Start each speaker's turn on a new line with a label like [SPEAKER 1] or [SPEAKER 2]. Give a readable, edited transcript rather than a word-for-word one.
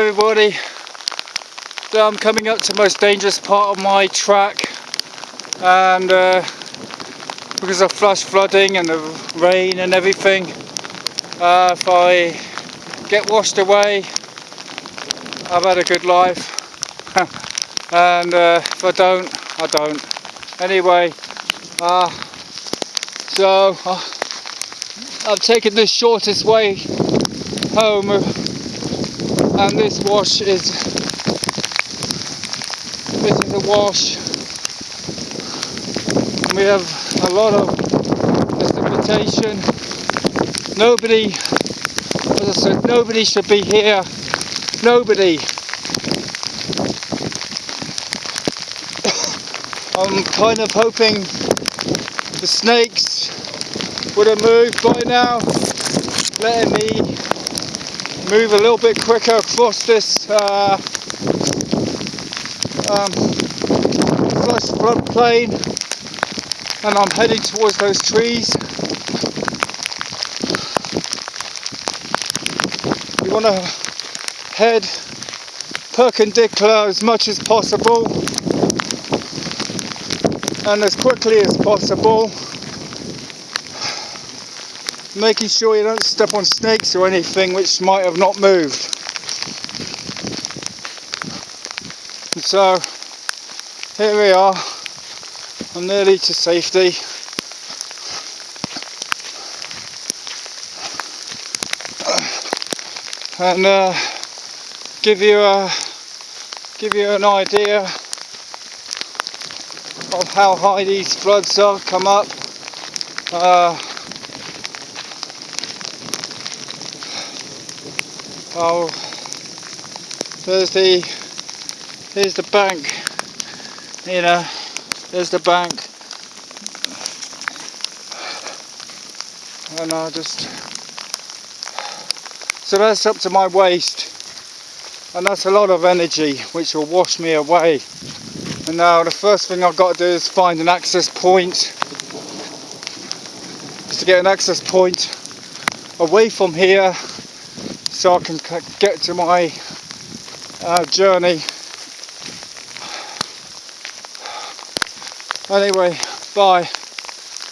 [SPEAKER 1] everybody. Now I'm coming up to the most dangerous part of my track, and because of flash flooding and the rain and everything, if I get washed away, I've had a good life. And if I don't, I don't. Anyway, so I've taken the shortest way home, and this is a wash. We have a lot of precipitation. Nobody, as I said, nobody should be here. Nobody. I'm kind of hoping the snakes would have moved by now, letting me move a little bit quicker across this flush floodplain, and I'm heading towards those trees. You want to head perpendicular as much as possible and as quickly as possible, making sure you don't step on snakes or anything which might have not moved. And so here we are, I'm nearly to safety. And give you an idea of how high these floods are come up. Here's the bank, there's the bank, and so that's up to my waist, and that's a lot of energy which will wash me away. And now the first thing I've got to do is find an access point, to get an access point away from here so I can get to my journey. Anyway, bye.